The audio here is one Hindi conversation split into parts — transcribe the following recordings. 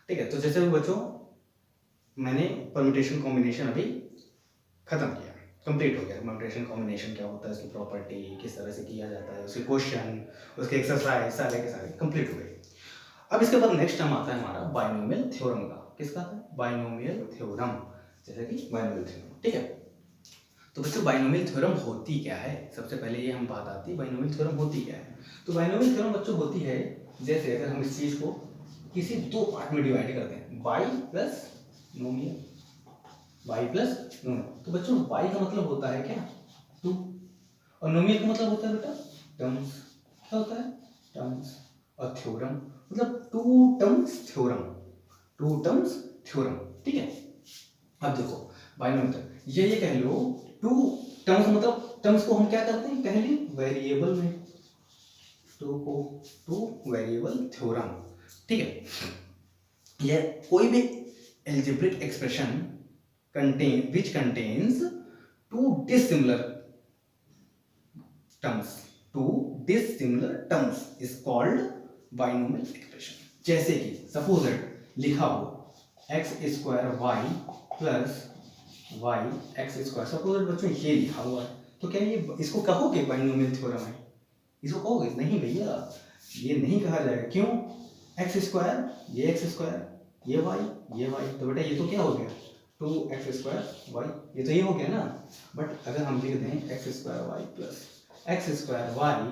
ठीक है, तो जैसे भी बच्चों मैंने परम्यूटेशन कॉम्बिनेशन अभी खत्म किया, कंप्लीट हो गया। परम्यूटेशन कॉम्बिनेशन क्या होता है, उसकी प्रॉपर्टी किस तरह से किया जाता है, उसके क्वेश्चन, उसके एक्सरसाइज सारे के सारे कंप्लीट हो गए। अब इसके बाद नेक्स्ट टर्म आता है हमारा बाइनोमियल थ्योरम का। किसका आता है? बाइनोमियल थ्योरम, जैसे कि बाइनोमियल थ्योरम। ठीक है, तो बच्चों बाइनोमियल थ्योरम होती क्या है, सबसे पहले ये हम बात आती है बाइनोमियल थ्योरम होती क्या है। तो बाइनोमियल थ्योरम बच्चों होती है जैसे अगर हम इस चीज को किसी दो पार्ट में डिवाइड करते हैं, by polynomial, by polynomial. तो बच्चों बाई का मतलब होता है क्या? टू, और नोमियल का मतलब होता है बेटा टर्म्स। क्या होता है? टर्म्स। और थ्योरम मतलब two terms theorem, two terms theorem. ठीक है, अब देखो बाइनोमियल ये कह लो टू टर्म्स, मतलब टर्म्स को हम क्या करते हैं पहले वेरिएबल में, टू वेरिएबल थ्योरम। ठीक है, यह कोई भी algebraic expression which contains two dissimilar terms is called binomial expression। जैसे कि सपोज लिखा हो x square y plus y x square, suppose बच्चों ये लिखा हुआ है, तो क्या ये इसको कहोगे बाइनोमियल थ्योरम है? इसको कहोगे? नहीं भैया, ये नहीं कहा जाएगा। क्यों? एक्स स्क्वायर, ये एक्स स्क्वायर, ये y, तो बेटा ये तो क्या हो गया? 2x स्क्वायर वाई, ये तो ये हो गया ना। बट अगर हम लिख दें x square y plus x square y,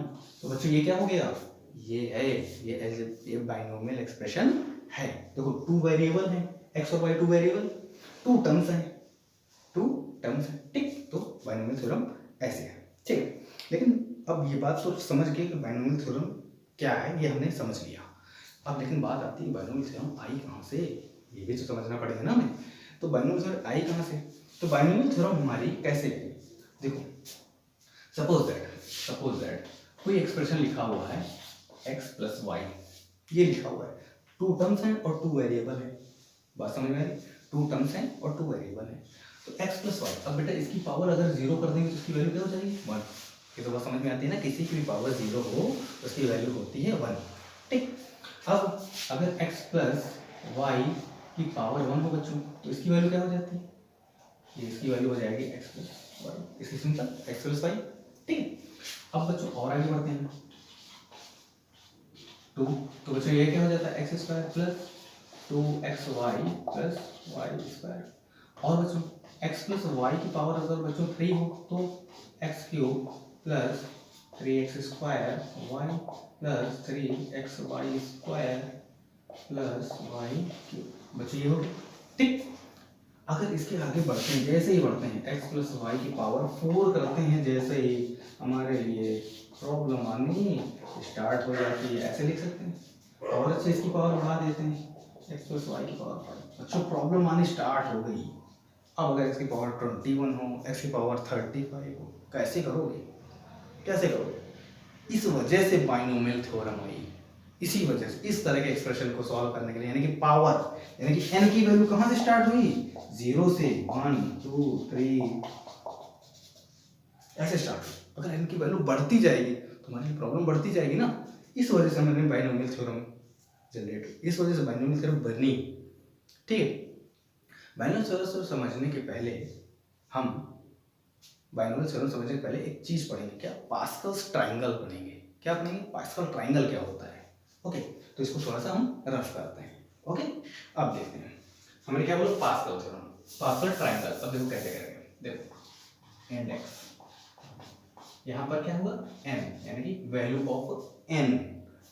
तो बच्चों ये क्या हो गया? ये है, ये बाइनोमियल एक्सप्रेशन है। देखो टू वेरिएबल है, एक्स और y two variable, two terms है, ठीक। तो बाइनोमियल थ्योरम ऐसे है। ठीक है, लेकिन अब ये बात तो समझ गए कि बाइनोमियल थ्योरम क्या है, ये हमने समझ लिया। अब लेकिन बात आती है बाइनोमियल थ्योरम आई कहाँ से, ये भी तो समझना पड़ेगा ना हमें। तो बाइनोमियल थ्योरम आई कहाँ से? तो बाइनोमियल थ्योरम हमारी कैसे है? देखो सपोज दैट कोई एक्सप्रेशन लिखा हुआ है x प्लस वाई, ये लिखा हुआ है, टू टर्म्स हैं और टू वेरिएबल है। बात समझ में आ रही? टू टर्म्स हैं और टू वेरिएबल है, तो x प्लस वाई। अब बेटा इसकी पावर अगर जीरो कर देंगे तो इसकी वैल्यू क्या हो जाएगी? 1। ये तो बात समझ में आती है ना, किसी की भी पावर जीरो हो उसकी वैल्यू होती है 1। ठीक, अब अगर x प्लस वाई की पावर 1 हो बच्चों, तो इसकी वैल्यू क्या हो जाती है? ये इसकी वैल्यू हो जाएगी x प्लस वाई, इसकी सिंपल x प्लस वाई। ठीक, अब बच्चों और आगे बढ़ते हैं, 2, तो बच्चों ये क्या हो जाता है? x square plus 2xy plus y square. और बच्चों x प्लस वाई की पावर अगर बच्चों 3 हो तो x cube plus 3x square y plus 3xy square plus y cube. बच्चों ये हो गया। ठीक, अगर इसके आगे बढ़ते हैं, जैसे ही बढ़ते हैं x प्लस वाई की पावर 4 करते हैं, जैसे ही हमारे लिए प्रॉब्लम आनी स्टार्ट हो जाती है, ऐसे लिख सकते हैं। और अच्छे इसकी पावर बढ़ा देते हैं, x प्लस वाई की पावर बढ़, अच्छा प्रॉब्लम आनी स्टार्ट हो गई। अब अगर इसकी पावर 21 हो, x की पावर 35 हो, कैसे करोगे? कैसे करोगे? इस वजह से बाइनोमियल थ्योरम आई, इसी वजह से इस तरह के एक्सप्रेशन को सॉल्व करने के लिए, यानी कि पावर, यानी कि n की वैल्यू कहां से स्टार्ट हुई? 0 से 1 2 3 ऐसे स्टार्ट हुई। अगर n की वैल्यू बढ़ती जाएगी तो हमारी प्रॉब्लम बढ़ती जाएगी ना। इस वजह से हमने बाइनोमियल थ्योरम जनरेट हुई, इस वजह से बाइनोमियल थ्योरम बनी। ठीक है, बाइनोमियल थ्योरम समझने के पहले हम बाइनोमियल थ्योरम समझने से पहले एक चीज पढ़ेंगे, क्या? पास्कल्स ट्रायंगल पढ़ेंगे। क्या पढ़ेंगे? पास्कल ट्रायंगल क्या होता है। ओके, तो इसको थोड़ा सा हम रफ करते हैं। ओके, अब देखते हैं हमने क्या बोला, पास्कल थ्योरम, पास्कल ट्रायंगल। अब देखो कैसे करेंगे। देखो एंड एक्स, यहाँ पर क्या हुआ? n, यानी कि वैल्यू ऑफ n,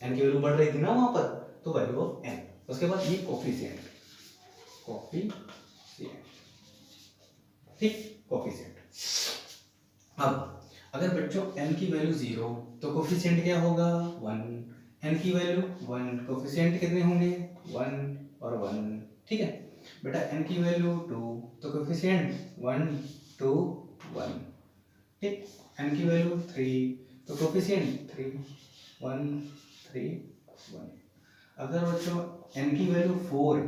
n की वैल्यू बढ़ रही थी ना वहां पर, तो वैल्यू ऑफ n। उसके बाद ये कोफिशिएंट, ठीक, कोफिशिएंट। अब अगर बच्चों n की वैल्यू 0 तो कोफिशिएंट क्या होगा? 1। n की वैल्यू 1, कोफिशिएंट कितने होंगे? 1 और 1। ठीक है बेटा, n की वैल्यू 2 तो कोफिशिएंट 1 2 1। ठीक, n की वैल्यू 3 तो कोफिशिएंट 3 1 3 1। अगर बच्चों n की वैल्यू 4 है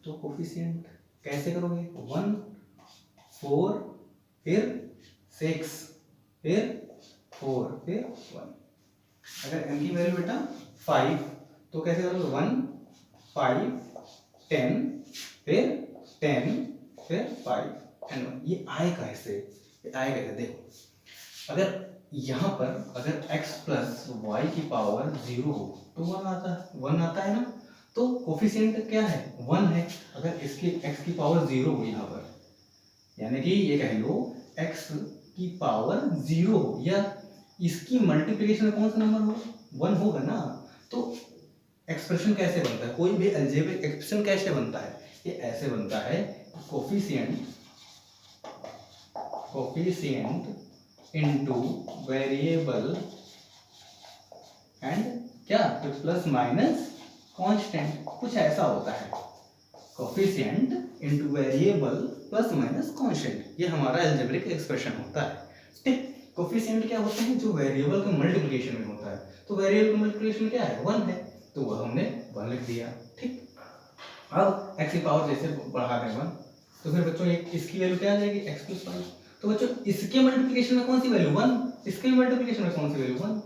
तो कोफिशिएंट कैसे करोगे? 1 4 फिर 6 फिर 4 फिर 1। अगर n की वैल्यू बेटा 5 तो कैसे करोगे? 1 5 10 फिर 10 फिर 5 एंड 1। ये आएगा ऐसे, देखो अगर यहाँ पर अगर x प्लस वाई की पावर 0 हो तो 1 आता है ना, तो कोफिशिएंट क्या है 1 है। अगर इसके x की पावर 0 हो यहाँ पर, यानी कि ये कह लो x की पावर 0 हो या इसकी मल्टीप्लिकेशन में कौन सा नंबर हो 1 होगा ना, तो एक्सप्रेशन कैसे बनता है, कोई भी अलजेब्रिक एक्सप्रेशन कैसे बनता है, ये ऐसे बनता है कोफिशिएंट इनटू वेरिएबल एंड क्या प्लस माइनस कांस्टेंट, कुछ ऐसा होता है coefficient into variable plus minus constant, ये हमारा अलजेब्रिक एक्सप्रेशन होता है। ठीक, कोफिशिएंट क्या होते हैं, जो वेरिएबल का मल्टीप्लिकेशन में होता है, तो वेरिएबल मल्टीप्लिकेशन क्या है 1 है, तो वह हमने 1 लिख दिया। ठीक, अब x की पावर जैसे बढ़ा दें 1, तो फिर बच्चों इसकी वैल्यू क्या आ जाएगी x प्लस 5। तो बच्चों इसके मल्टीप्लिकेशन में कौन सी वैल्यू 1, इसके मल्टीप्लिकेशन में कौन सी वैल्यू 1।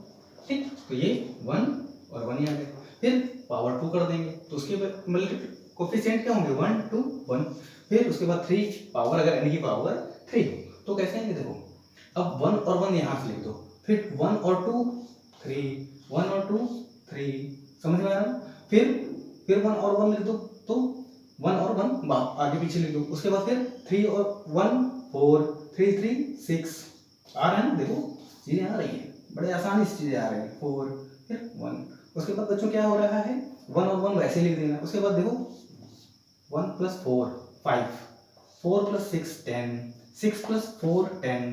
ठीक, तो ये 1 और 1 ही आ गए। फिर पावर 2 कर देंगे तो उसके कोफिशिएंट क्या होंगे 1 2 1। फिर उसके बाद 3 पावर, अगर n की पावर 3 तो कैसे आएंगे, देखो अब 1 और 1 यहाँ से लिख दो, फिर 1 और 2 3, 1 और 2 3, समझ में आ रहा है। फिर 1 और 1 लिख दो, तो 1 और 1 आगे पीछे लिख दो, उसके बाद फिर 3 और 1 4 3 3 6 आ रहा है ना, देखो चीजें आ रही हैं, बड़े आसानी से चीजें आ रही हैं। 4 फिर 1, उसके बाद बच्चों क्या हो रहा है 1 और 1 वैसे लिख देना, उसके बाद देखो 1 प्लस 4 5, 4 प्लस 6 10, 6 प्लस 4 10,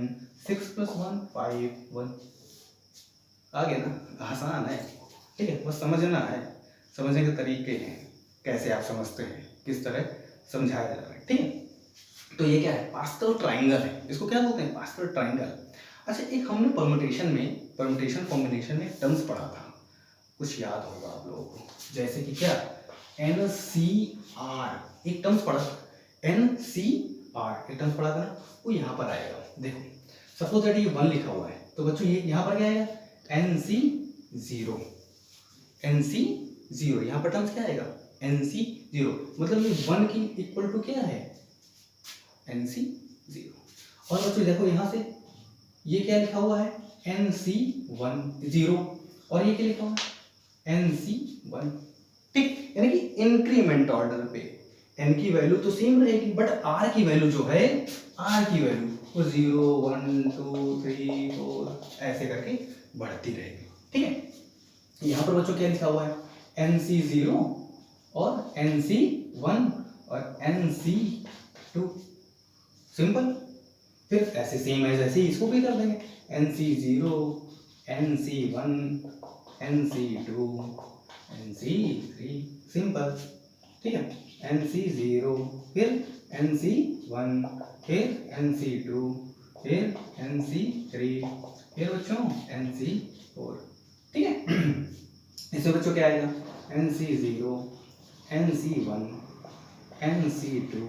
6 प्लस 1 5 1 आ गया ना, आसान है। ठीक है, बस समझना है, समझने के तरीके हैं, कैसे आप समझते हैं, किस तरह समझाया जा रहा है। ठीक है, तो ये क्या है पास्कल ट्राइंगल है, इसको क्या बोलते हैं पास्कल ट्राइंगल। अच्छा, एक हमने परम्यूटेशन कॉम्बिनेशन में टर्म्स पढ़ा था, कुछ याद होगा आप लोगों को, जैसे कि क्या NCR एक टर्म्स पढ़ा था, NCR एक टर्म्स पढ़ा था ना, वो यहाँ पर आएगा। देखो सपोज दैट ये 1 लिखा हुआ है, तो बच्चों ये यहाँ पर क्या आएगा NC0, यहाँ पर टर्म्स क्या आएगा NC0, मतलब ये 1 की इक्वल टू क्या है NC0। और बच्चों देखो यहाँ से ये क्या लिखा हुआ है NC10, और ये क्या लिखा हुआ है NC1। ठीक, यानी कि इंक्रीमेंट ऑर्डर पे n की वैल्यू तो सेम रहेगी, बट r की वैल्यू जो है, r की वैल्यू वो 0 1 2 3 4 ऐसे करके बढ़ती रहेगी। ठीक है, यहाँ पर बच्चों क्या लिखा हुआ है NC0 और NC1 और NC2, सिंपल। फिर ऐसे सेम है जैसे इसको भी कर देंगे NC0 NC1 NC2 NC3, simple. ठीक है, NC0 फिर NC1 फिर NC2 फिर NC3 फिर बच्चों NC4। ठीक है, इसमें बच्चों क्या आएगा NC0 NC1 NC2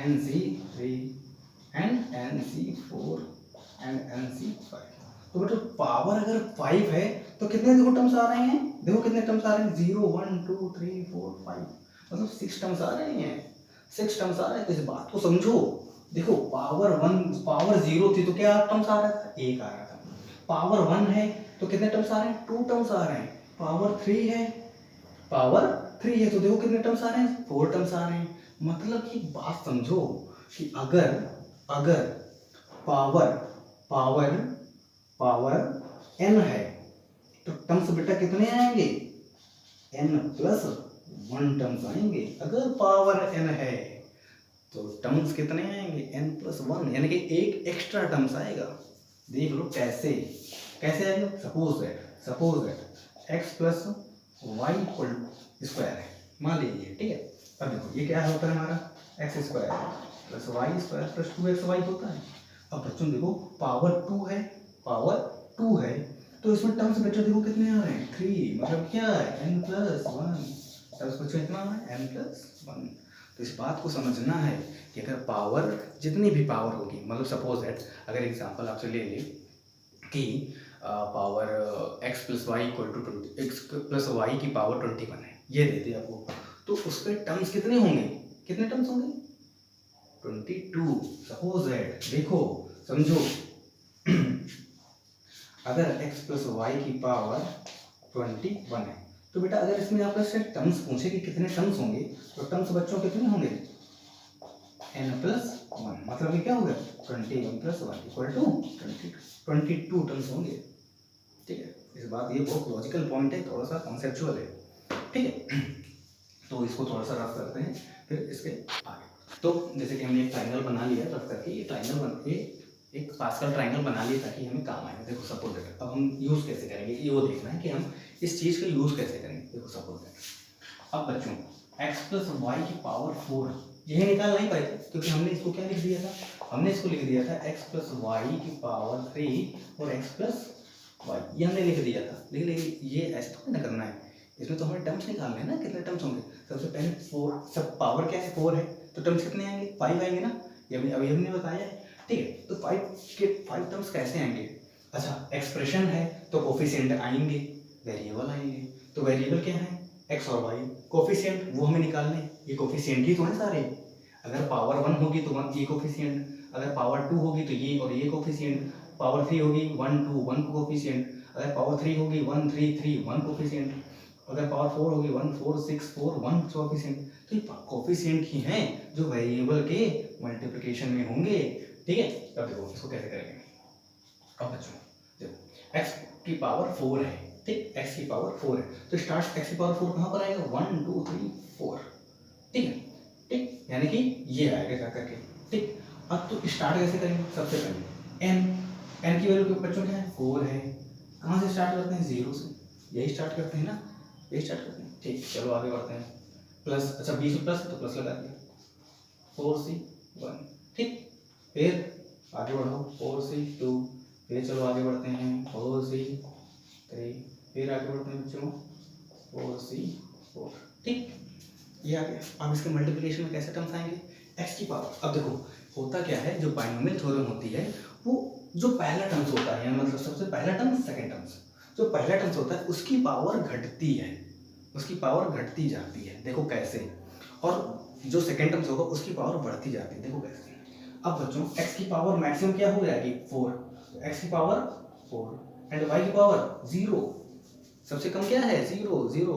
NC3 and NC4 and NC5। तो बेटा पावर अगर 5 है तो कितने देखो टर्म्स आ रहे हैं, देखो कितने टर्म्स आ रहे हैं 0 1 2 3 4 5, मतलब 6 टर्म्स आ रहे हैं, 6 टर्म्स आ रहे हैं। तो इस बात को समझो, देखो पावर 0 थी तो क्या टर्म्स आ रहा था 1 आ रहा था, पावर 1 है तो कितने टर्म्स आ रहे हैं 2 टर्म्स आ रहे हैं, पावर 3 है तो देखो कितने टर्म्स आ रहे हैं 4 टर्म्स आ रहे हैं। मतलब कि बात समझो कि अगर पावर n है तो टर्म्स बेटा कितने आएंगे n+1 टर्म्स आएंगे। अगर पावर n है तो टर्म्स कितने आएंगे n+1, यानी कि एक एक्स्ट्रा टर्म्स आएगा। देख लो कैसे आएगा। Suppose that x plus y equal square है, मान लीजिए। ठीक है, अब देखो ये क्या होता है हमारा x square plus y square plus 2xy होता है। अब बच्चों देखो पावर 2 है तो इसमें टर्म्स बेटा देखो कितने आ रहे हैं 3, मतलब क्या है n+1, टर्म्स बच्चों इतना आ रहा है n+1। तो इस बात को समझना है कि अगर पावर जितनी भी पावर होगी, मतलब सपोज दैट अगर एग्जांपल आपसे ले ले कि power x plus y equal to 20, x plus y की पावर 21 है, ये देते आपको, तो उसके टर्म्स कितने होंगे, कितने टर्म्स होंगे 22। सपोज दैट देखो समझो अगर x प्लस वाई की पावर 21 है तो बेटा अगर इसमें आपसे टर्म्स पूछे कि कितने टर्म्स होंगे तो टर्म्स बच्चों कितने होंगे n प्लस 1, मतलब ये क्या हो गया 21 प्लस 1 इक्वल टू 22 टर्म्स होंगे। ठीक है, इस बात ये बहुत लॉजिकल पॉइंट है, थोड़ा सा कॉन्सेप्चुअल है। ठीक है, तो इसको थोड़ा सा रफ करते हैं फिर इसके आगे। तो जैसे कि हमने एक ट्राइंगल बना लिया रफ करके, ये ट्राइंगल बन के एक पास्कल ट्राइंगल बना लिया ताकि हमें काम आए। देखो सपोज दैट अब हम यूज़ कैसे करेंगे ये वो देखना है कि हम इस चीज़ का यूज़ कैसे करेंगे। देखो सपोज दैट अब बच्चों x प्लस वाई की पावर 4 यही निकाल नहीं पाए थे क्योंकि हमने इसको क्या लिख दिया था, हमने इसको लिख दिया था x प्लस वाई की पावर 3 और x प्लस वाई, ये हमने लिख दिया था। लेकिन ये ऐसे थोड़ी ना करना है, इसमें तो हमें टर्म्स निकालने हैं ना, कितने टर्म्स होंगे। सबसे पहले 4, सब पावर क्या है 4 है तो टर्म्स कितने आएंगे 5 आएंगे ना, ये अभी हमने बताया है। ठीक है, तो 5 टर्म्स कैसे आएंगे। अच्छा एक्सप्रेशन है तो कोफिशिएंट आएंगे, वेरिएबल आएंगे, तो वेरिएबल क्या है x और y, कोफिशिएंट वो हमें निकालने, ये कोफिशिएंट ही तो है सारे। अगर पावर 1 होगी तो 1 ये कोफिशिएंट, अगर पावर 2 होगी तो ये और ये कोफिशिएंट, पावर 3 होगी 1 2 1 कोफिशिएंट, अगर पावर 3 होगी 1 3 3 1 कोफिशिएंट, अगर पावर 4 होगी 1 4 6 4 1 कोफिशिएंट। तो ये कोफिशिएंट ही हैं जो वेरिएबल के मल्टीप्लिकेशन में होंगे। ठीक है, अब देखो इसको कैसे करेंगे। अब बच्चों देखो x की पावर 4 है, ठीक, x की पावर 4 है तो स्टार्ट x की पावर 4 कहाँ पर आएगा 1 2 3 4। ठीक है, ठीक, यानी कि ये आएगा जा करके। ठीक, अब तो स्टार्ट कैसे करेंगे, सबसे पहले n की वैल्यू बच्चों क्या है 4 है, कहाँ से स्टार्ट करते हैं 0 से, यही स्टार्ट करते हैं ना, यही स्टार्ट करते हैं। ठीक, चलो आगे बढ़ते हैं। प्लस, अच्छा 20 प्लस तो प्लस लगा दिया 4c 1। ठीक, फिर आगे बढ़ो 4c 2, फिर चलो आगे बढ़ते हैं 4c 3, फिर आगे बढ़ते हैं बच्चों 4c 4। ठीक, ये आ गया। अब इसके मल्टीप्लिकेशन में कैसे टर्म्स आएंगे x की पावर। अब देखो होता क्या है, जो बाइनोमियल थ्योरम होती है वो जो पहला टर्म्स होता है मतलब सबसे पहला टर्म्स सेकंड टर्म्स, जो पहला टर्म्स होता है उसकी पावर घटती है, उसकी पावर घटती जाती है। देखो कैसे, और जो सेकंड टर्म्स होगा उसकी पावर बढ़ती जाती है। देखो कैसे। अब बच्चों x की पावर मैक्सिमम क्या हो जाएगी 4, तो x की पावर 4 एंड y की पावर 0, सबसे कम क्या है 0 0,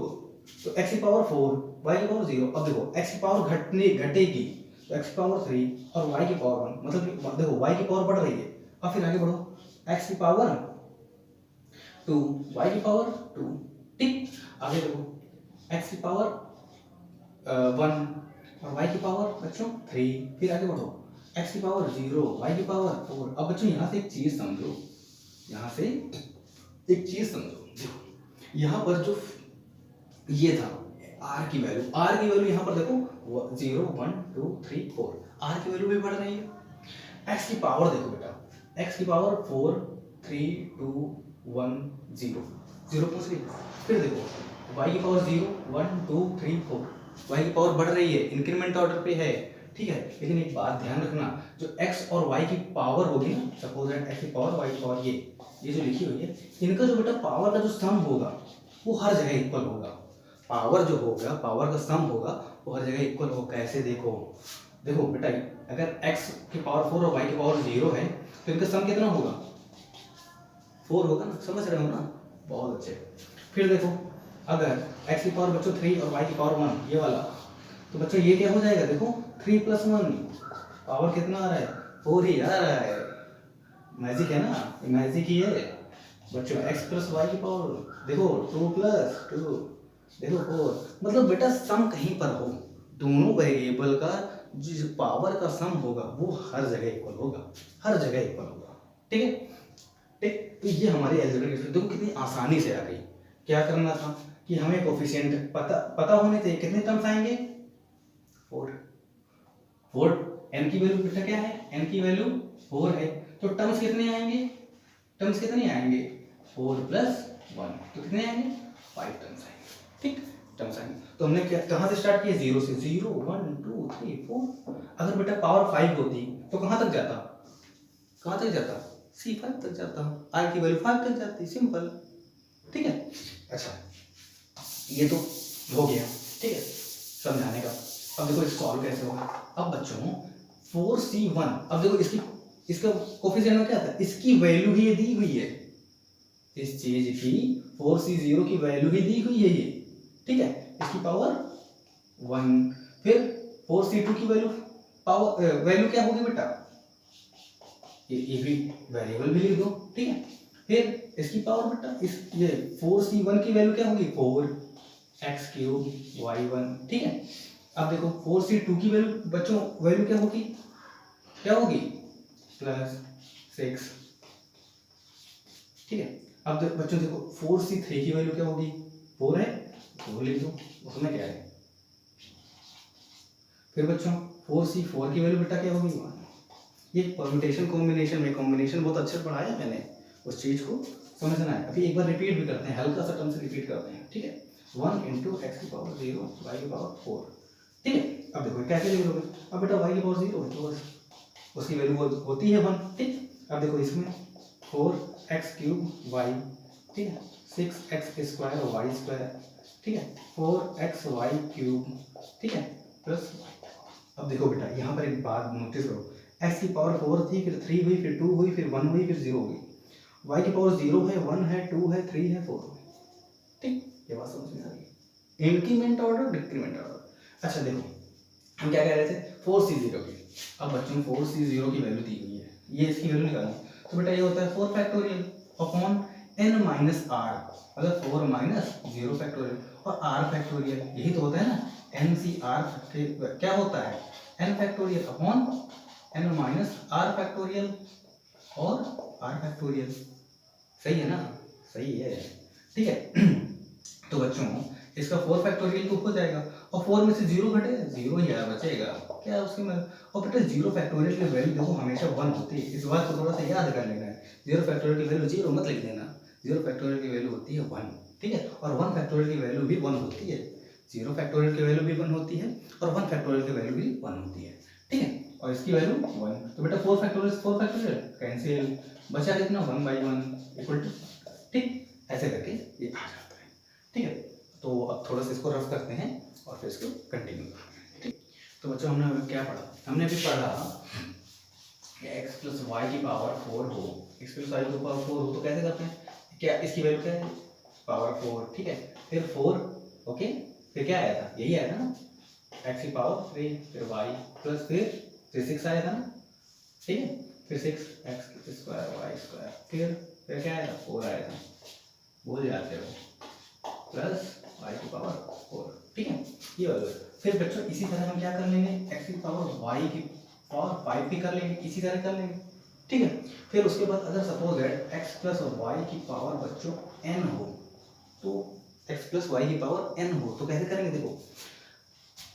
तो x की पावर 4 y की पावर 0। अब देखो x की पावर घटेगी तो x की पावर 3 और y की पावर 1, मतलब देखो y की पावर बढ़ रही है। अब फिर आगे बढ़ो x की पावर 2 y की पावर 2। ठीक, आगे देखो x की पावर 1 और y की पावर बच्चों 3, फिर आगे बढ़ो x की पावर 0 y की पावर 4। अब बच्चों यहाँ से एक चीज समझो, यहाँ से एक चीज समझो, देखो यहाँ पर जो ये था r की वैल्यू यहाँ पर देखो 0 1 2 3 4, r की वैल्यू भी बढ़ रही है। x की पावर देखो बेटा, x की पावर 4 3 2 1 0 0 पहुंच गई। फिर देखो y की पावर 0 1 2 3 4, y की पावर बढ़ रही है, इंक्रीमेंट ऑर्डर पे है। ठीक है, लेकिन एक बात ध्यान रखना, जो x और y की पावर होगी ना, सपोज दैट x की पावर y की पावर ये जो लिखी हुई है, इनका जो बेटा पावर का जो सम होगा वो हर जगह इक्वल होगा। पावर जो होगा, पावर का सम होगा वो हर जगह इक्वल होगा। कैसे देखो, देखो बेटा अगर x की पावर 4 और y की पावर 0 है तो इनका सम कितना होगा 4 होगा ना, समझ रहे हो ना, बहुत अच्छे। फिर देखो अगर x की पावर बच्चों 3 और y की पावर 1 ये वाला, तो बच्चों ये क्या हो जाएगा, देखो 3 + 1 पावर कितना आ रहा है 4 ही आ रहा है। मैजिक है ना, मैजिक ही है बच्चों। x + y की पावर देखो 2 + 2 देखो 4, मतलब बेटा सम कहीं पर हो, दोनों वेरिएबल का जो पावर का सम होगा वो हर जगह इक्वल होगा, हर जगह इक्वल होगा। ठीक है, ठीक, तो ये हमारी एल्जेब्रिक देखो कितनी आसानी से आ गई। क्या करना था कि हमें कोफिशिएंट पता होने चाहिए, कितने टर्म्स आएंगे 4 n की वैल्यू बेटा क्या है, n की वैल्यू 4 है तो टर्म्स कितने आएंगे, टर्म्स कितने आएंगे 4 + 1, तो कितने आएंगे 5 टर्म्स आएंगे। ठीक, टर्म्स आएंगे। तो हमने क्या कहाँ से स्टार्ट किया 0 से, 0 1 2 3 4। अगर बेटा पावर 5 होती तो कहाँ तक जाता, कहाँ तक जाता C5 तक जाता, r की वैल्यू 5 तक जाती, सिंपल। ठीक है, अच्छा ये तो हो गया। ठीक है, समझाने का। अब देखो इसको सॉल्व कैसे होगा। अब बच्चों 4C1, अब देखो इसका कोफिशिएंट में क्या आता है, इसकी वैल्यू ही ये दी हुई है, इस चीज की 4C0 की वैल्यू ही दी हुई है ये, ठीक है, इसकी पावर 1। फिर 4C2 की वैल्यू क्या होगी बेटा, ये भी वेरिएबल भी लिख दो, ठीक है। फिर इसकी पावर बेटा ये 4C1 की वैल्यू क्या होगी, 4x³ y1, ठीक है। अब देखो 4C2 की वैल्यू बच्चों वैल्यू क्या होगी +6, ठीक है। अब बच्चों देखो 4C3 की वैल्यू क्या होगी, 4 है, 4 लिख दो, उसमें क्या है। फिर बच्चों 4C4 की वैल्यू बेटा क्या होगी, 1। ये परम्यूटेशन कॉम्बिनेशन में कॉम्बिनेशन बहुत अच्छे से पढ़ाया मैंने, उस चीज को समझना है। अभी एक बार रिपीट भी करते हैं, हल्का सा टर्म से रिपीट करते हैं, ठीक है। 1 × x⁴ y⁴, ठीक है। अब देखो कैसे लिख दोगे, अब बेटा y⁴ 0 तो उसकी वैल्यू होती है 1, ठीक। अब देखो इसमें 4x³ y, ठीक है, 6x² y², ठीक है, 4xy³, ठीक है, प्लस। अब देखो बेटा यहाँ पर एक बात नोटिस करो, x की पावर 4 थी, फिर 3 हुई, फिर 2 हुई, फिर 1 हुई, फिर 0 हुई। y की पावर 0 है, 1 है, 2 है, 3 है, 4 है, ठीक। ये बात समझ में आ गई, इंक्रीमेंट ऑर्डर डिक्रीमेंट ऑर्डर। अच्छा देखो हम क्या कह रहे थे, 4C0 की। अब बच्चों 4C0 की वैल्यू दी हुई है, ये इसकी वैल्यू निकालनी, तो बेटा ये होता है 4 factorial upon n minus r, मतलब 4 माइनस 0 फैक्टोरियल और r फैक्टोरियल, यही तो होता है ना, NCR क्या होता है, n factorial upon n minus r factorial और r फैक्टोरियल, सही है ना, सही है, ठीक है। तो बच्चों इसका 4 फैक्टोरियल तो हो जाएगा, और 4 में से 0 घटेगा, 0 ही बचेगा, क्या उसके में। और बेटा 0 फैक्टोरियल की वैल्यू देखो हमेशा 1 होती है, इस बात को थोड़ा सा याद कर लेना है। 0 फैक्टोरियल की वैल्यू 0 मत लिख देना, 0 फैक्टोरियल की वैल्यू होती है 1, ठीक है। और 1 फैक्टोरियल की वैल्यू भी 1 होती है, 0 फैक्टोरियल की वैल्यू भी 1 होती है, और 1 फैक्टोरियल की वैल्यू भी 1 होती है, ठीक है। और इसकी वैल्यू 1, तो बेटा 4 फैक्टोरियल कैंसिल, बचा कितना 1/1 इक्वल टू, ठीक, ऐसे करके ये आ जाता है, ठीक है। तो अब थोड़ा सा इसको रफ करते हैं और फिर इसको कंटिन्यू करते हैं, ठीक। तो बच्चों हमने अभी क्या पढ़ा, हमने अभी पढ़ा कि x + y की पावर 4 हो, x + y की पावर 4 हो तो कैसे करते हैं, क्या इसकी वैल्यू क्या है, पावर 4, ठीक है। फिर 4, ओके, फिर क्या आया था, यही आया था ना, x की पावर 3, फिर y प्लस फिर 6 आया था ना, ठीक है, फिर 6x² y², फिर क्या आया था, 4 आया था, भूल जाते हो, प्लस y की पावर 4, ठीक है, ये वाला। फिर बच्चों इसी तरह हम क्या कर लेंगे, x की पावर y की पावर 5 भी कर लेंगे, इसी तरह कर लेंगे, ठीक है। फिर उसके बाद अगर सपोज दैट x + y की पावर बच्चों n हो, तो x + y की पावर n हो तो कैसे करेंगे, देखो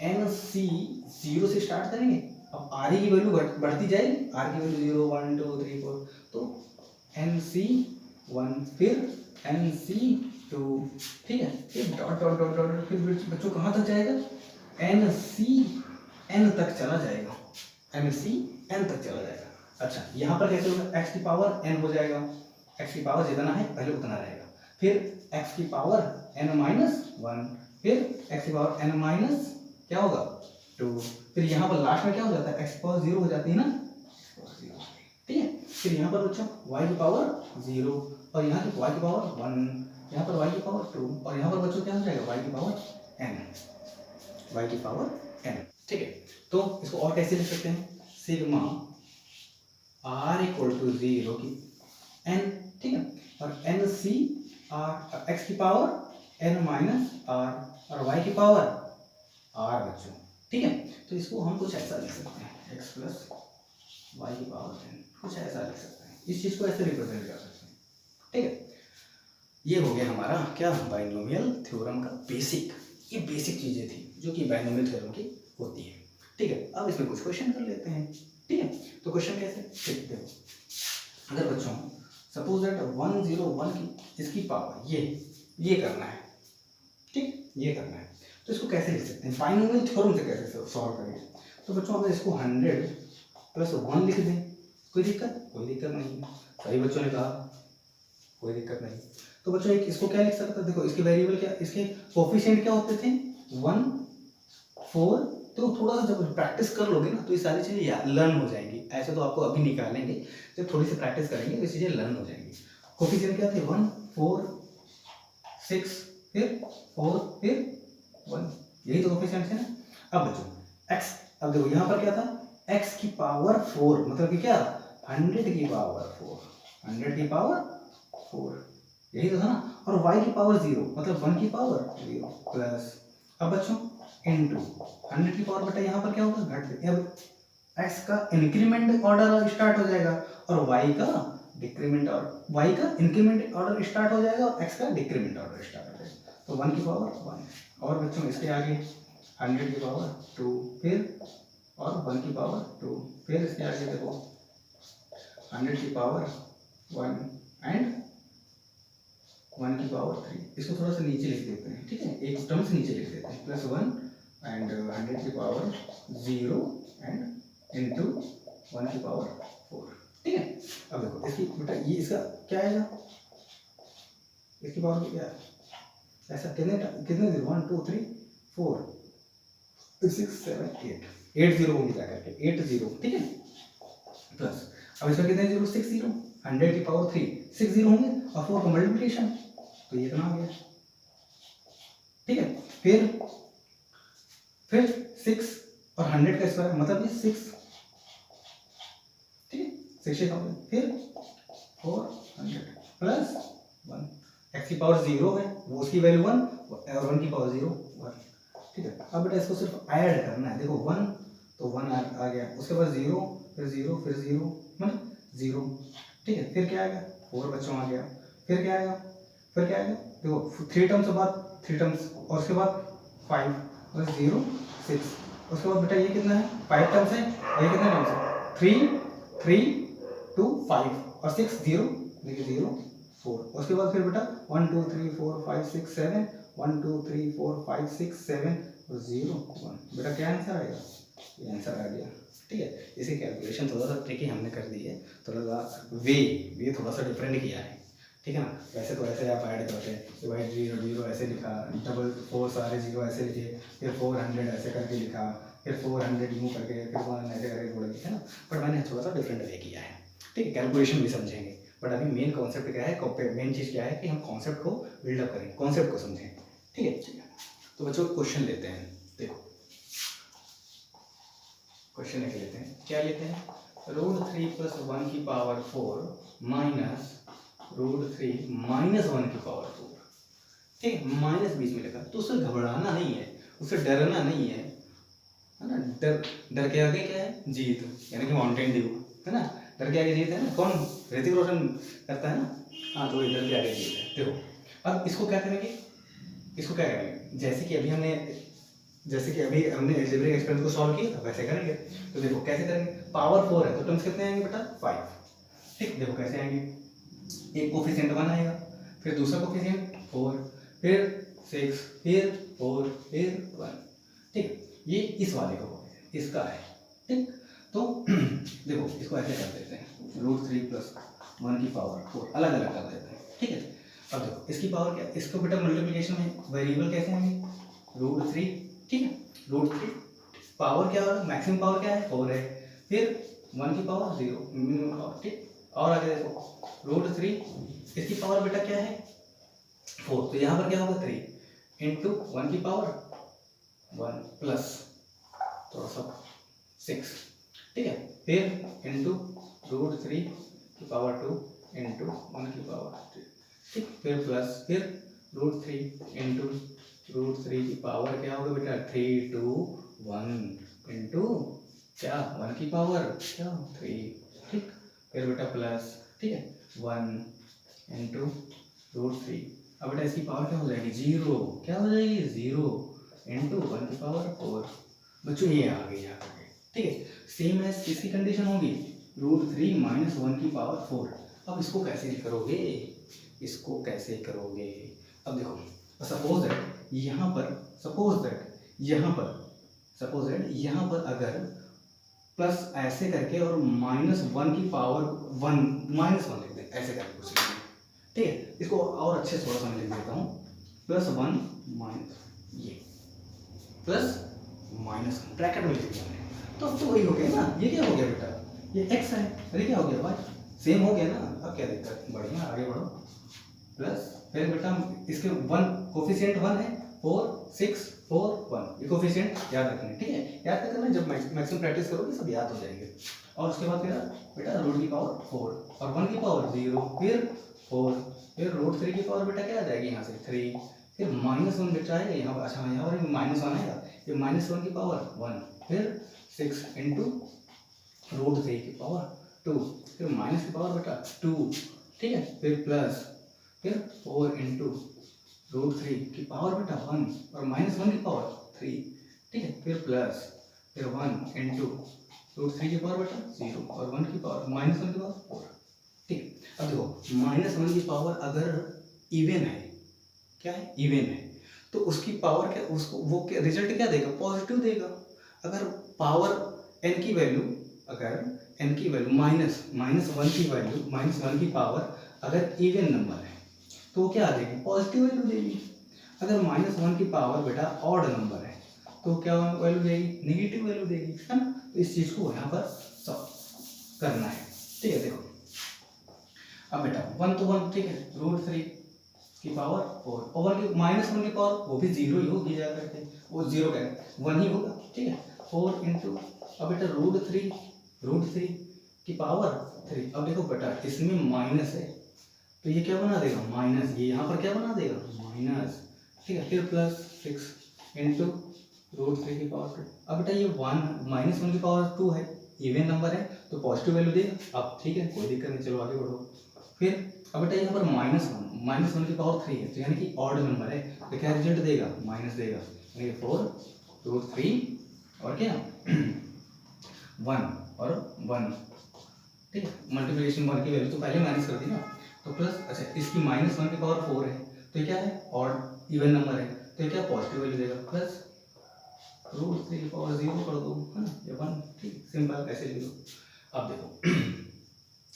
NC 0 से स्टार्ट करेंगे, अब r की वैल्यू बढ़ती जाएगी, r की वैल्यू 0 1 2 3 4, तो NC 1, फिर NC2, ठीक है, फिर डॉट डॉट डॉट डॉट, फिर बच्चों कहाँ तक जाएगा, NCn तक चला जाएगा, NCn तक चला जाएगा। अच्छा यहाँ पर कैसे होगा, x की पावर n हो जाएगा, x की पावर जितना है पहले उतना रहेगा, फिर x की पावर n-1, फिर x की पावर n- क्या होगा 2, फिर यहाँ पर लास्ट में क्या हो जाता है, x की पावर 0 हो जाती है ना, ठीक है। फिर यहाँ पर बच्चों y की पावर 0 और यहाँ की y की पावर 1, यहाँ पर y की पावर 2 और यहाँ पर बच्चों क्या हो जाएगा, y की पावर n, ठीक है। तो इसको और कैसे लिख सकते हैं, सिग्मा r = 0 की n, ठीक है, और NC r, x की पावर n - r और y की पावर r बच्चों, ठीक है। तो इसको हम कुछ ऐसा लिख सकते हैं, x + y की पावर n, कुछ ऐसा लिख सकते हैं, इस चीज को ऐसे रिप्रेजेंट कर सकते हैं, ठीक है। ये हो गया हमारा क्या, बाइनोमियल थ्योरम का बेसिक, ये बेसिक चीजें थी जो कि बाइनोमियल थ्योरम की होती है, ठीक है। अब इसमें कुछ क्वेश्चन कर लेते हैं, ठीक है। तो क्वेश्चन कैसे, ठीक देखो, अगर बच्चों सपोज दैट 101 की इसकी पावर ये करना है, ठीक, ये करना है, तो इसको कैसे लिख सकते हैं, बाइनोमियल थ्योरम से कैसे सॉल्व करेंगे। तो बच्चों अगर इसको 100 + 1 लिख दें, कोई दिक्कत नहीं, सभी बच्चों ने कहा कोई दिक्कत नहीं। तो बच्चों एक इसको क्या लिख सकते हैं, देखो इसके वेरिएबल क्या, इसके कोफिशिएंट क्या होते थे, 1 4, तो थोड़ा सा जब प्रैक्टिस कर लोगे ना तो ये सारी चीज़ें लर्न हो जाएंगी। ऐसे तो आपको अभी निकालेंगे, जब थोड़ी सी प्रैक्टिस करेंगे ये चीज़ें लर्न हो जाएंगी। कोफिशिएंट क्या थे? 1 4 6 फिर 4 फिर 1, यही तो कोफिशिएंट है ना। अब बच्चों x, अब देखो यहाँ पर क्या था? x की पावर 4, मतलब कि क्या? 100 की पावर 4, 100 की पावर 4, यही तो था ना। और y की पावर 0, मतलब 1 की पावर 0 प्लस, अब बच्चों इनटू 100 की पावर बेटा यहाँ पर क्या होगा? घट। अब x का इंक्रीमेंट ऑर्डर स्टार्ट हो जाएगा और y का डिक्रीमेंट ऑर्डर, y का इंक्रीमेंट ऑर्डर स्टार्ट हो जाएगा और x का डिक्रीमेंट ऑर्डर स्टार्ट हो जाएगा। तो 1 की पावर 1, और बच्चों इसके आगे 100 की पावर 2, फिर और 1 की पावर 2, फिर इसके आगे देखो 100 की पावर 1 एंड 1 की पावर 3। इसको थोड़ा सा नीचे लिख देते हैं, ठीक है, एक टर्म से नीचे लिख देते हैं, प्लस 1 एंड 100 की पावर 0 एंड इनटू 1 की पावर 4, ठीक है। अब देखो इसकी बेटा ये इसका क्या आएगा? इसकी पावर क्या है? ऐसा कितने 1 2 3 4 6 7 8 0 होंगे जाकर के 8 0, ठीक है, प्लस अब इसका कितने 0? 6 0, 100 की पावर 3 6 0 होंगे और 4 का मल्टीप्लिकेशन, तो ये इतना आ गया, ठीक है। फिर 6 और 100 का स्क्वायर, मतलब ये 6, ठीक है, 60,000, फिर 400 प्लस 1, x की पावर 0 है, वो उसकी वैल्यू 1 और 1 की पावर 0 1, ठीक है। अब बेटा इसको सिर्फ ऐड करना है, देखो 1 तो 1 आ गया, उसके बाद 0 फिर 0 फिर 0 मतलब 0, ठीक है। फिर क्या आएगा? 4 बच्चों आ गया, फिर क्या आएगा? देखो 3 टर्म्स के बाद 3 टर्म्स और उसके बाद 5 और 0 6, उसके बाद बेटा ये कितना है? 5 टर्म्स है और ये कितने टर्म्स है? 3 3 2 5 और 6 0, देखिए 0 4, उसके बाद फिर बेटा 1 2 3 4 5 6 7 1 2 3 4 5 6 7 और 0 1, बेटा क्या आंसर आएगा? ये आंसर आ गया, ठीक है। इसी कैलकुलेशन थोड़ा सा ट्रिकी हमने कर दी है, थोड़ा सा वे थोड़ा सा डिफरेंट किया है, ठीक है ना। वैसे तो ऐसे आप ऐड करते हैं कि भाई 0 0 ऐसे लिखा, डबल 4 सारे 0 ऐसे लिखे, फिर 400 ऐसे करके लिखा, फिर 400 यूँ करके, फिर 1 ऐसे करके थोड़ा लिखा, है ना। बट मैंने थोड़ा सा डिफरेंट वे किया है, ठीक है। कैलकुलेशन भी समझेंगे, बट अभी मेन कॉन्सेप्ट क्या है, मेन चीज़ क्या है कि हम कॉन्सेप्ट को बिल्डअप करें, कॉन्सेप्ट को समझें, ठीक है। तो बच्चों क्वेश्चन लेते हैं, देखो क्वेश्चन लिख लेते हैं, क्या लेते हैं? √3 + 1 की पावर 4 माइनस √3 माइनस 1 की पावर 4, ठीक है, माइनस बीच में लिखा, तो उससे घबराना नहीं है, उससे डरना नहीं है ना। डर के आगे क्या है? जीत, यानी कि माउंटेन ड्यू, है ना। डर के आगे जीत है ना, कौन? ऋतिक रोशन करता है ना, हाँ, तो डर के आगे जीत है। देखो अब इसको क्या करेंगे, जैसे कि अभी हमने अलजेब्रिक एक्सपेरिमेंट को सॉल्व किया था, वैसे करेंगे। तो देखो कैसे करेंगे, पावर 4 है तो टर्म्स कितने आएंगे बेटा? 5, ठीक। देखो कैसे आएंगे, एक कोफिशिएंट 1 आएगा, फिर दूसरा कोफिशिएंट 4, फिर 6, फिर 4, फिर 1, ठीक। ये इस वाले को इसका है, ठीक। तो देखो इसको ऐसे कर देते हैं, √3 + 1 की पावर 4 अलग अलग कर देते हैं, ठीक है। अब देखो इसकी पावर क्या, इसको बेटा मल्टीप्लिकेशन में वेरिएबल कैसे आएंगे? √3, ठीक है, √3 पावर क्या होगा? मैक्सिमम पावर क्या है? 4 है, फिर 1 की पावर 0 मिनिमम पावर, ठीक। और आगे देखो √3 इसकी पावर बेटा क्या है? 4, तो यहाँ पर क्या होगा? 3 इंटू 1 की पावर 1 प्लस थोड़ा सा 6, ठीक है, फिर इंटू √3 की पावर 2 इंटू 1 की पावर 3, ठीक, फिर प्लस, फिर √3 इंटू √3 की पावर क्या होगा बेटा? 3 2 1 इंटू क्या? 1 की पावर क्या? 3, ठीक, फिर बेटा प्लस, ठीक है, 1 इंटू √3, अब बेटा इसकी पावर क्या हो जाएगी? 0, क्या हो जाएगी? 0 इंटू 1 की पावर 4, बच्चों ये आ गई यहाँ पे, ठीक है। सेम है इसकी कंडीशन होगी √3 माइनस 1 की पावर 4। अब इसको कैसे करोगे? अब देखो सपोज दैट यहाँ पर अगर प्लस ऐसे करके और -1 की पावर 1 -1 लिख दें, ऐसे करके कुछ लिखें, ठीक है। इसको और अच्छे थोड़ा सा मैं लिख देता हूँ, +1 माइनस ये +1 माइनस ब्रैकेट में लिख दिया मैंने, तो अब तो वही हो गया ना, ये क्या हो गया बेटा, ये x है, अरे क्या हो गया भाई, सेम हो गया ना, अब क्या दिक्कत, बढ़िया आगे बढ़ो। प्लस फिर बेटा इसके 1 कोफिशिएंट 1 है, 4 6 4 1, ये कोफिशिएंट याद रखना है, ठीक है, याद करना, जब मैक्सिमम प्रैक्टिस करोगे सब याद हो जाएंगे। और उसके बाद फिर बेटा रूट की पावर 4 और 1 की पावर 0, फिर 4, फिर रूट 3 की पावर बेटा क्या आ जाएगी यहाँ से 3, फिर -1 बेटा आएगा यहाँ पर, अच्छा यहाँ पर -1 आएगा, ये -1 की पावर 1, फिर 6 इंटू रूट 3 की पावर 2, फिर माइनस की पावर बेटा 2, ठीक है, फिर प्लस, फिर 4 इंटू रूट 3 की पावर बेटा 1 और -1 की पावर 3, ठीक है, फिर प्लस, फिर 1 इंटू रूट 3 की पावर बेटा 0 और 1 की पावर -1 की पावर 4, ठीक। अब देखो -1 की पावर अगर इवन है, क्या है, इवन है, तो उसकी पावर क्या, उसको वो क्या रिजल्ट क्या देगा, पॉजिटिव देगा। अगर पावर n की वैल्यू, अगर n की वैल्यू -1 की वैल्यू, -1 की पावर अगर इवन नंबर है तो वो क्या आ जाएगी, पॉजिटिव वैल्यू देगी। अगर -1 की पावर बेटा ऑड नंबर है तो क्या वैल्यू देगी, नेगेटिव वैल्यू देगी, है ना। तो इस चीज को यहाँ पर सॉल्व करना है, ठीक है। देखो अब बेटा 1 तो 1, ठीक है, रूट 3 की पावर 4 और -1 की पावर वो भी 0 ही होगी, जा करके वो 0 का 1 ही होगा, ठीक है, 4 इंटू, अब बेटा रूट 3 की पावर 3। अब देखो बेटा इसमें माइनस है तो ये क्या बना देगा, माइनस, ये यहाँ पर क्या बना देगा, माइनस, ठीक है, फिर प्लस 6 इंटू रूट 3 की पावर 2। अब बेटा ये -1 की पावर 2 है, इवन नंबर है तो पॉजिटिव वैल्यू देगा। अब ठीक है, कोई दिक्कत नहीं, चलो आगे बढ़ो। फिर अब बेटा यहाँ पर -1 की पावर 3 है, तो यानी कि ऑड नंबर है, तो क्या रिजल्ट देगा, माइनस देगा, यानी 4 रूट 3 और क्या 1 और 1, ठीक है, मल्टीप्लिकेशन 1 की वैल्यू तो पहले माइनस कर दी ना, तो प्लस, अच्छा इसकी -1 की पावर 4 है तो ये क्या है, ऑड इवन नंबर है तो ये क्या पॉजिटिव वैल्यू देगा, प्लस रूट 3 की पावर 0 कर दो, है ना, ये 1, ठीक, सिंपल ऐसे लिख दो। अब देखो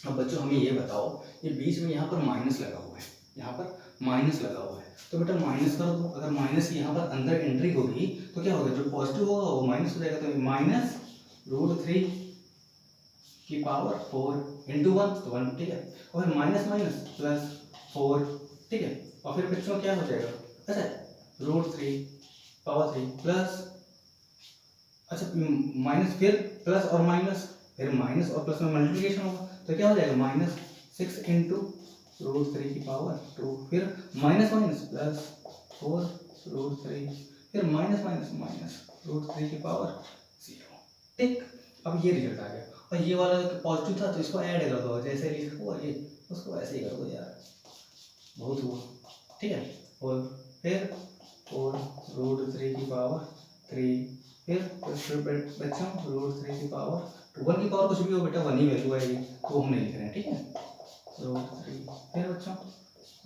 अब बच्चों हमें ये बताओ, ये बीच में यहाँ पर माइनस लगा हुआ है, यहाँ पर माइनस लगा हुआ है, तो बेटा माइनस कर दो। अगर माइनस की यहाँ पर अंदर एंट्री होगी तो क्या होगा, जो पॉजिटिव होगा वो माइनस हो जाएगा, तो माइनस रूट 3 की पावर 4 इंटू 1 तो 1, ठीक है, और फिर माइनस प्लस 4, ठीक है, और फिर बच्चों क्या हो जाएगा, अच्छा रूट 3 पावर 3 प्लस, अच्छा माइनस, फिर प्लस और माइनस, फिर माइनस और प्लस में मल्टीप्लिकेशन होगा तो क्या हो जाएगा, -6 इंटू रूट 3 की पावर 2, फिर माइनस प्लस 4 रूट 3, फिर माइनस रूट 3 की पावर 0, ठीक। अब ये रिजल्ट आ गया, और ये वाला पॉजिटिव था तो इसको ऐड कर दो, जैसे लिखा हुआ ये उसको ऐसे ही कर दो यार, बहुत हुआ, ठीक है, और फिर 4 रूट 3 की पावर 3, फिर बच्चों रूट 3 की पावर 1 की पावर कुछ भी हो बेटा 1 ही वैल्यू आएगी तो हम नहीं लिख रहे हैं, ठीक है, रूट 3, फिर बच्चों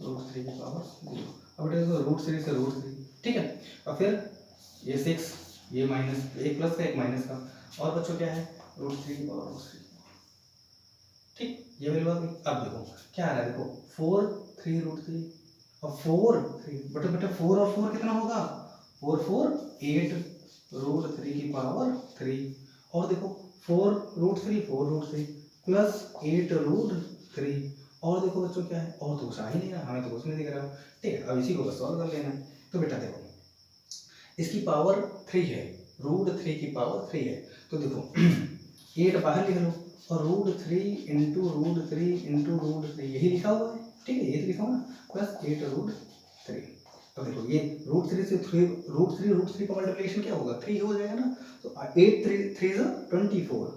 रूट 3 की पावर 0। अब बेटा देखो रूट 3 से रूट 3, ठीक है, और फिर ये 6, ये माइनस, एक प्लस का एक माइनस का, और बच्चों क्या है रूट 3 की पावर 3, ठीक, ये वैल्यू आ गई। अब देखो क्या आ रहा है, देखो 4 3 रूट 3 और 4 3, बेटा 4 और 4 कितना होगा, 4 4 8 रूट 3 की पावर 3, और देखो 4 रूट 3 प्लस 8 रूट 3, और देखो बच्चों क्या है, और तो कुछ आ ही नहीं रहा, हमें तो कुछ नहीं दिख रहा, ठीक है। अब इसी को बस सॉल्व कर लेना है। तो बेटा देखो इसकी पावर 3 है, रूट 3 की पावर 3 है, तो देखो 8 बाहर लिख लो और रूट 3 इंटू रूट 3 यही लिखा हुआ है, ठीक है, ये तो लिखा हुआ ना, प्लस 8 रूट 3। तो देखो ये रूट 3 से रूट 3 का मल्टीप्लिकेशन क्या होगा, 3 हो जाएगा ना, तो 8 3 24,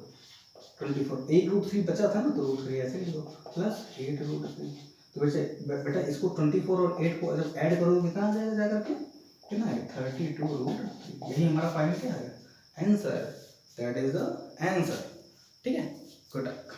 एक रूट 3 बचा था ना, तो रूट 3 ऐसे लिख दो, प्लस 8 रूट 3। तो वैसे बेटा इसको 24 और 8 को जब ऐड करोगे कितना आ जाएगा, जाकर के कितना है 32 रूट 3, यही हमारा फाइनल क्या है answer, that is the answer, ठीक है, गुड लक।